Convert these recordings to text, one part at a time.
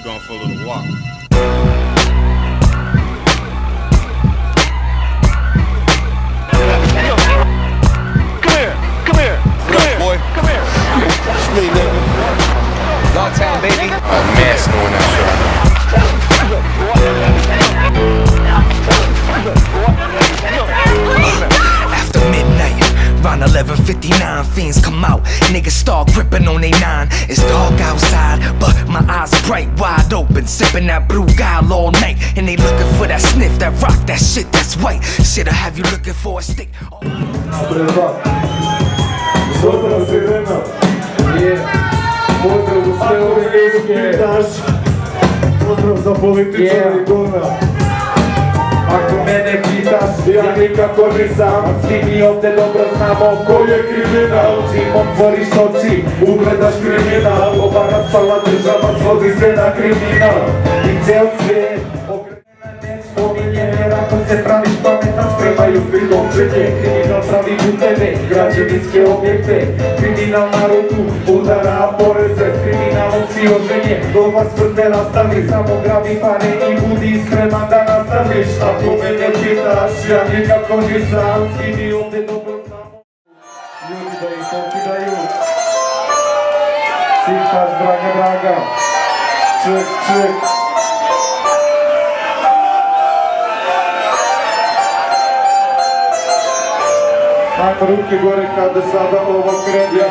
going for a little walk. Come here, boy? come here. That's me, nigga. Dogtown, baby. Oh, man, doing that After midnight, round 11:59, fiends come out. Niggas start gripping on they 9. It's dark outside, but my eyes bright, wide open, sipping that blue guy all night. And they looking for that sniff, that rock, that shit that's white. Shit'll have you looking for a stick. Pozdrav Sirena, pozdrav za sve ove izuke, pozdrav za političari Gona. Ako mene pitaš, ja nikako nisam, svi mi ovdje dobro znamo ko je kriminal. Čim otvoriš oči, ugledaš kriminal, ova raspala država svodi se na kriminal. I cel svijet ne spominje, jer ako se praviš pametan, spremaju pridomčenje. Kriminal pravi puteve, građevinske objekte, kriminal narodu udara poreze, s kriminalom si oženje, doma smrte nastavi, samo grabi pare i budi spreman da nastaviš. Ako mene pitaš, ja nikako nisam, svi mi ovdje dobro znamo. Ljudi da ih pokidaju, sipaš draga draga, ček ček. Ajmo ruke gore kada sada ovo krene.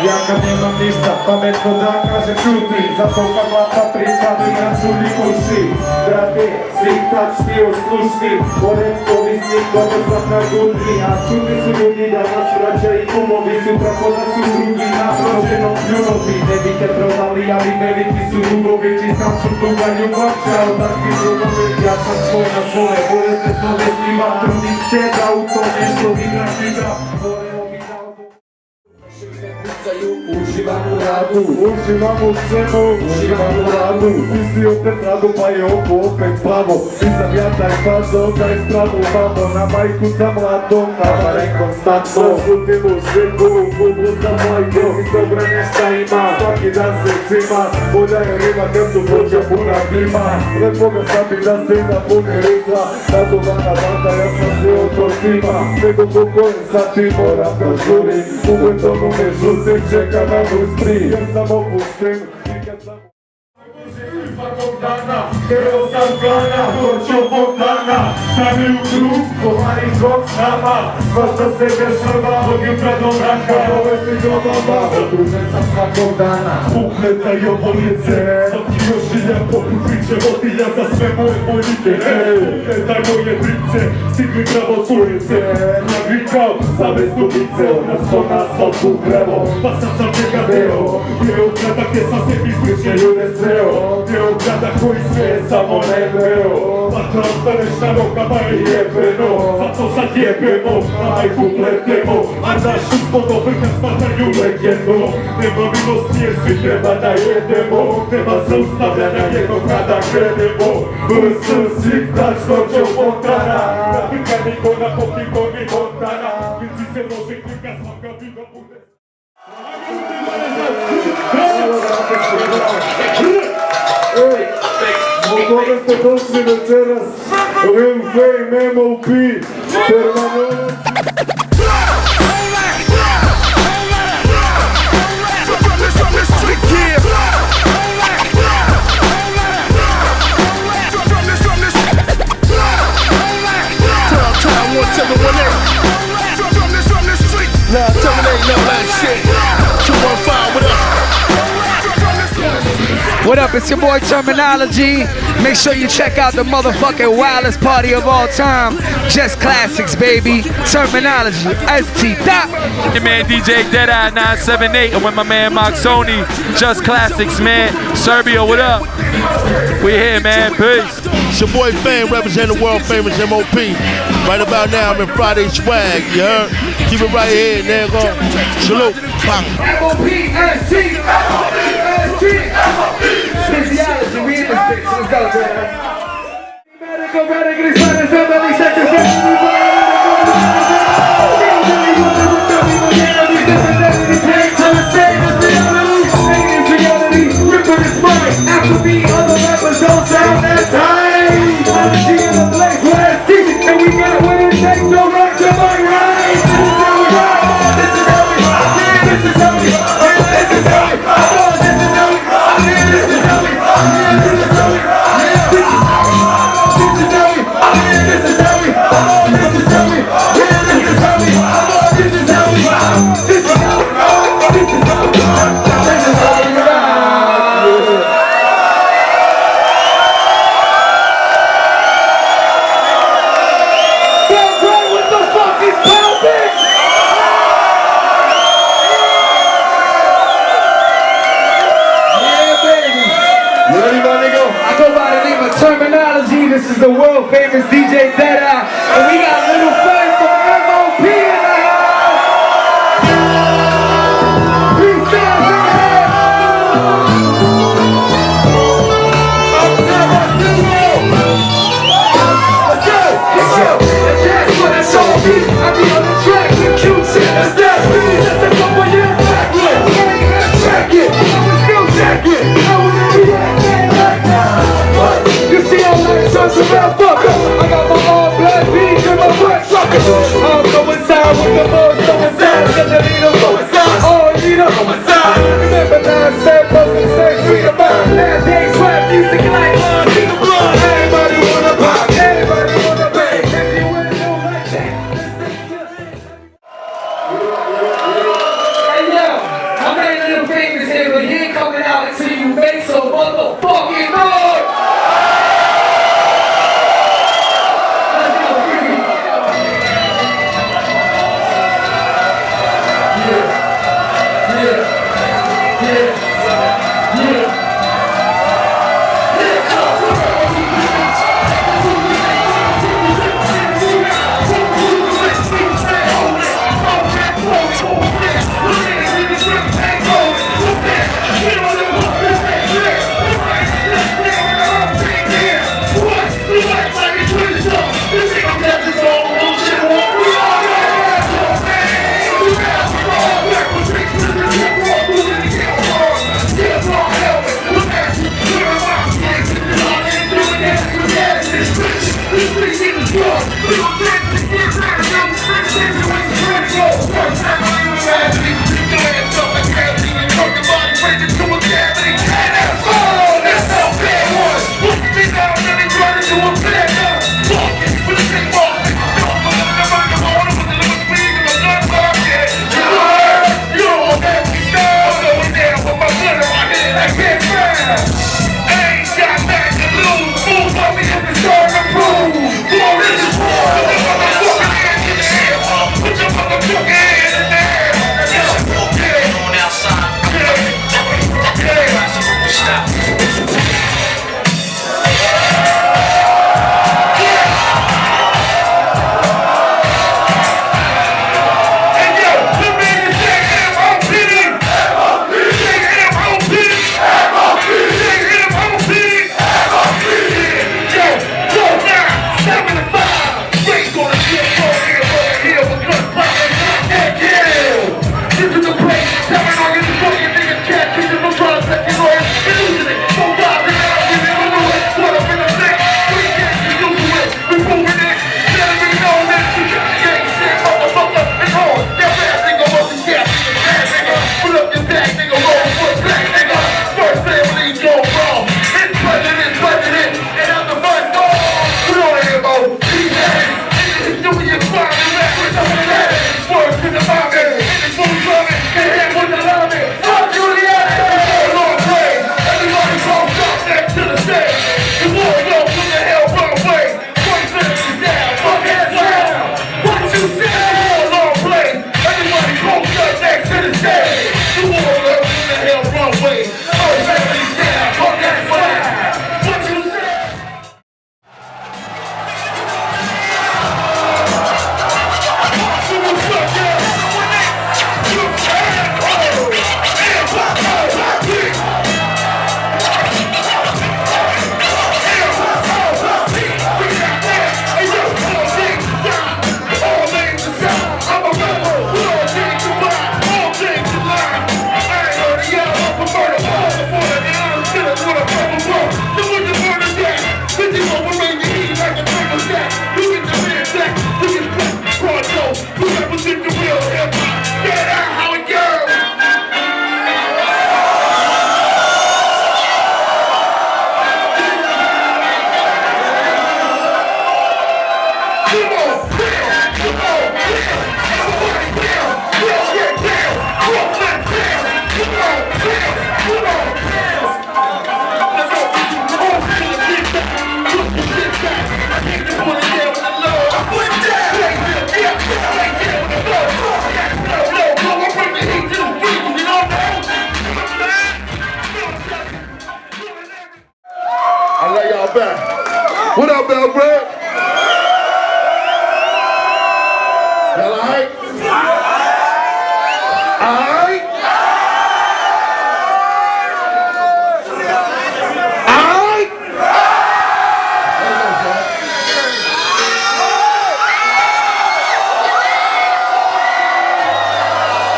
Ja kad nemam ništa pametno da kažem čuti, zato kad vlata priča ja čuli uši. Brate, svi tačni oslušni, orem korisnik, dobro sam na gudni. A čuti su ljudi danas vraća i kumovi, sutra koda su drugi na proženom ljubovi. Ne bi te prodali, ali veliki su dugovi, čistam su tuga ljubav, čao takvi drugovi. Ja sam svoj na svoje, budete svoje snima, trudim se da u to nešto igraš i da uživam u radu, uživam u svemu, uživam u radu. Misli opet radu pa je oko opet plavo. Nisam ja taj fazo, taj stravu mamo. Na majku sam mladom, nama rekonstantno. Zašutim u svijetu, u klubu sam majko. I dobra nešta ima, svaki dan se cima. Bolja je rima kad su voća puna klima. Lepo ga sabi da se ima pune riza. Radovana banda, ja sam sve od tog tima. Nego koliko je sati moram da žurim. U betonu me žutim, čeka na uspri, jer sam opušten i kad sam svakog dana, heroj sam plana, doću fontana, stavi u krug, kovari zbog s nama, svašta se dešava, od jutra do mraka, dovesti do doma, odružen sam svakog dana, uhleta i obolice, sad ti još i lijepo, priče vodilja za sve moje bolike, uhleta moje price, stigli pravo s ulice, navikao, same studice, odnosno na svaku Vrelo, pa sam njega deo, deo grada gdje sam se izlične ljude sreo, deo grada koji sve samo ne veo, pa da ostaneš na nogama i jebeno, zato sad jebemo, na majku pletemo, a našu spodno vrka smatranju legendo, nema milosti jer svi treba da jedemo, nema zaustavljanja jednog kada krenemo, VS si tačno će fontana, na vrka Nikona popiko ni fontana, vici se nože klika svaka vida bude. Zbog toga ste došli večeras, Real Fame, M.O.P, Termanology. What up, it's your boy Termanology. Make sure you check out the motherfucking wildest party of all time. Just Classix, baby. Termanology, ST Dot. Your man DJ Deadeye 978. I'm with my man Moxoni. Just Classix, man. Serbia, what up? We here, man. Peace. It's your boy Fame, representing the world famous M.O.P. Right about now, I'm in Friday swag, you heard? Keep it right here, nigga. Salute. Bang. M.O.P, ST, M.O.P, ST, M.O.P. Fizzyology, we in this bitch. Let's go, man. the world famous DJ Deadeye, and we got a little friend from M.O.P in the house. Peace out, I be on the track with cute shit. That's that speed. That's a couple years back. I ain't gonna check it. I was still checking. I was in the game right now. You see, I'm like such a motherfucker. I got my all black beats and my black suckers. I'm going down with the boys going down. Cause the leader going down. Oh, leader going down. Remember now, I said, fucking say, freedom out. Nowadays, rap music like Keep Blood. Everybody wanna pop. Everybody wanna bang. If you wanna do like that. Hey yo, I'm not little famous here, but he ain't coming out until you make some motherfucking noise. Let's go, Fizzy.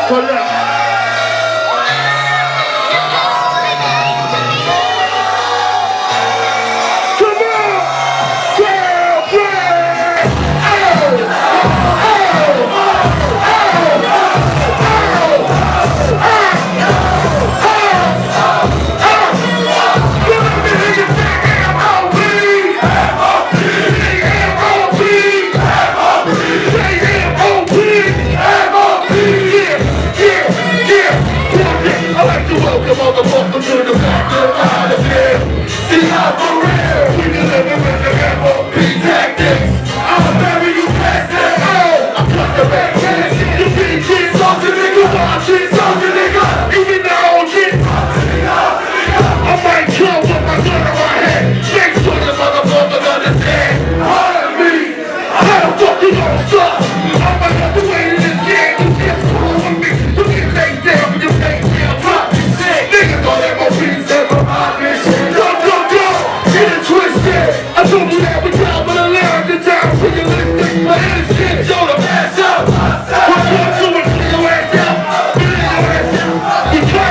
Hold up. Motherfucker to the back of the here. See how for real we can live with the M.O.P tactics. I'ma bury you bastard. Oh, I'm just a bad chance. You beat shit, talk to nigga, watch shit, talk to nigga. You be the old shit. I might kill with my gun on my head. Make sure the motherfuckers understand. Hard me, how the fuck you gon' stop? I'ma have to wait in this game. You can't fool with me. You can take down, you can't feel drop. Niggas on M.O.P stand for my mission. Go, get it twisted. I told you that we down with a lyric in town. We can listen, but in this shit, show the pass up. What's going to it? Bring your ass out. Bring your ass out. We go.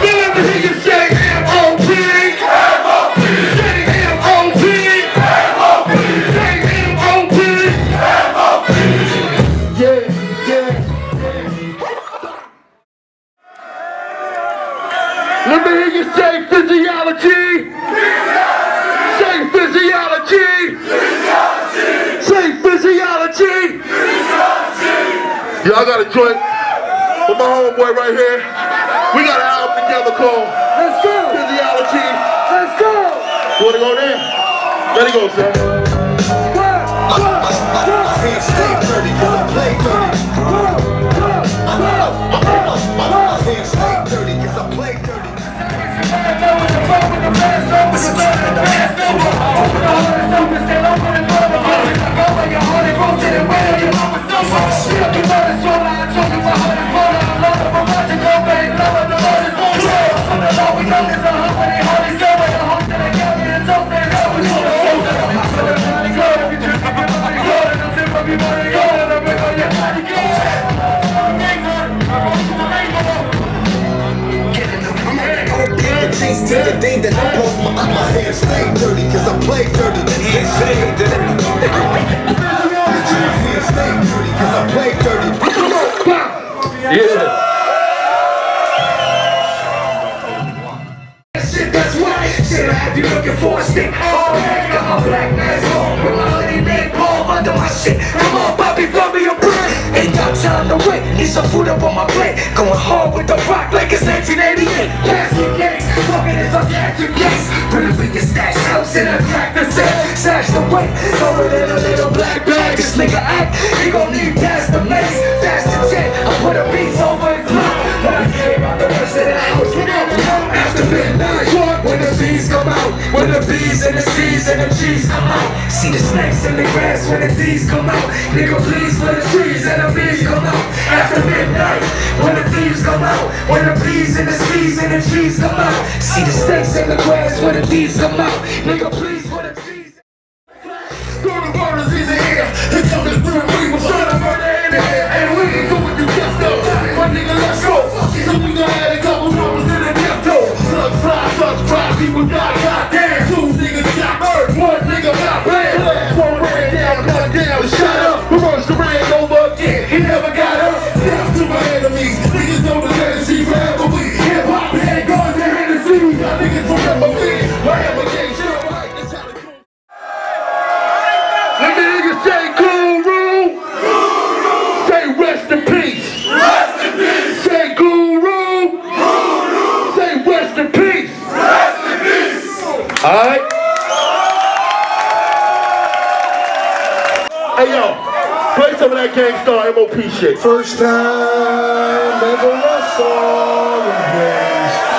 Let me hear you say M.O.P. M.O.P. Say M.O.P. Let me hear you say Fizzyology. Say Fizzyology. Say Fizzyology. Yeah, I got a joint with my homeboy right here. We got an album together called Let's Go. Fizzyology. Let's go. You wanna go there? Let it go, son. I can't stay dirty cause I play dirty. I can't stay dirty cause I play dirty. To the day that I broke my hands stay dirty cause I play dirty. They say that my hands stay dirty cause I play dirty. Yeah. Shit, that's right. Shit, I have you looking for a stick. Oh, man, got my black mask on with my hoodie named Paul under my shit. Come on, Bobby, blow me a brick. Ain't got time to wait. Need some food up on my plate. Going hard with the rock like it's 1988. Basket gangs, fucking as I catch your gas. Put it in your stash house and I crack the set. Stash the weight, throw it in a little black bag. This nigga act, he gon' need past the mace. Fast the jet, I put a piece over his mouth. But I came out the rest of the house. After midnight, when the bees come out, when the bees and the C's and the G's come out. See the snakes in the grass when the D's come out. Nigga, please for the trees and the bees come out. After midnight, when the thieves come out, when the bees and the C's and the G's come out. See the snakes in the grass when the D's come out. Nigga, please for the trees. Go to murders in the air. It's coming through. We was trying to murder in the air. And we ain't doing you just though. My nigga, let's go. So we done had a couple numbers in the death door. Such fly, people got goddamn. Two niggas got murdered. One nigga got banned. One ran down, cut down, and shot up. Reverse the ran over again. He never got up. Down to my enemies. Niggas know the legacy forever we. Hip hop and guns and Hennessy. Y'all niggas forever we. Whatever gang, shit right. That's how it goes. Let me hear you say guru. Say rest in peace. Rest in peace. Say guru. Say rest in peace. Rest in peace. Alright. Hey yo, play some of that Gangstar M.O.P shit. First time ever I saw a gangsta.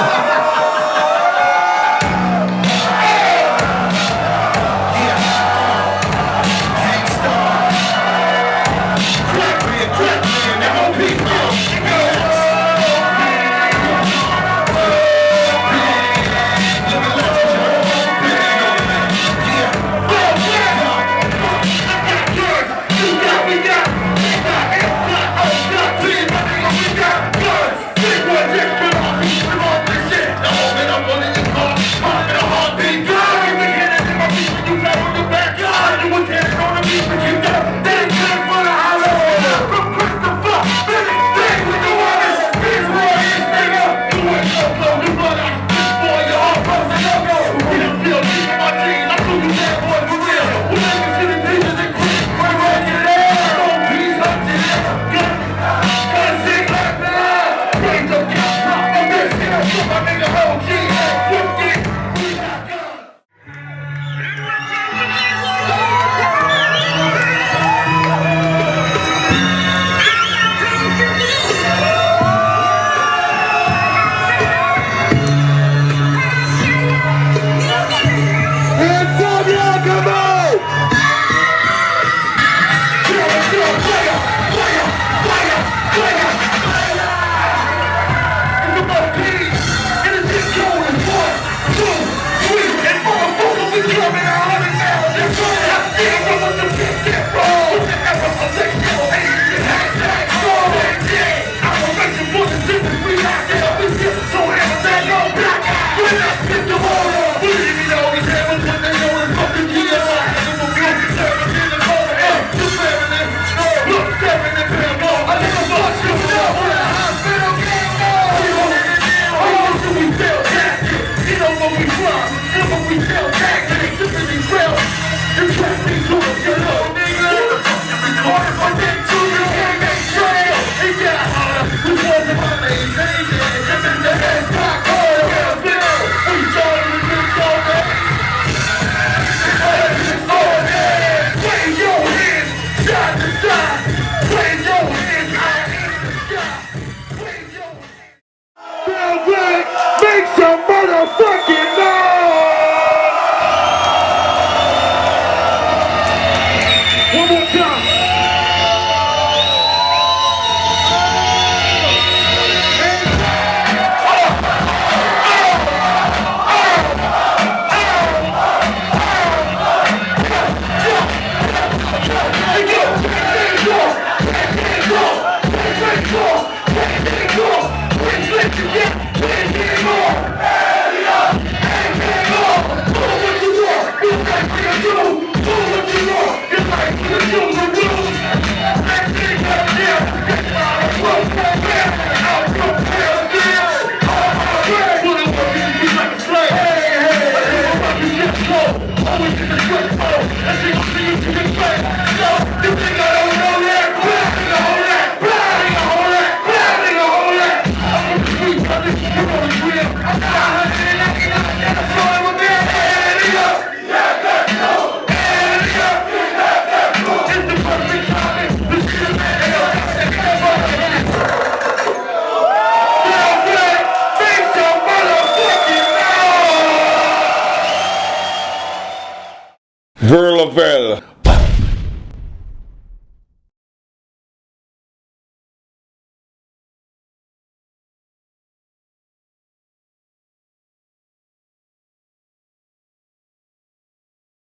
Vrlo.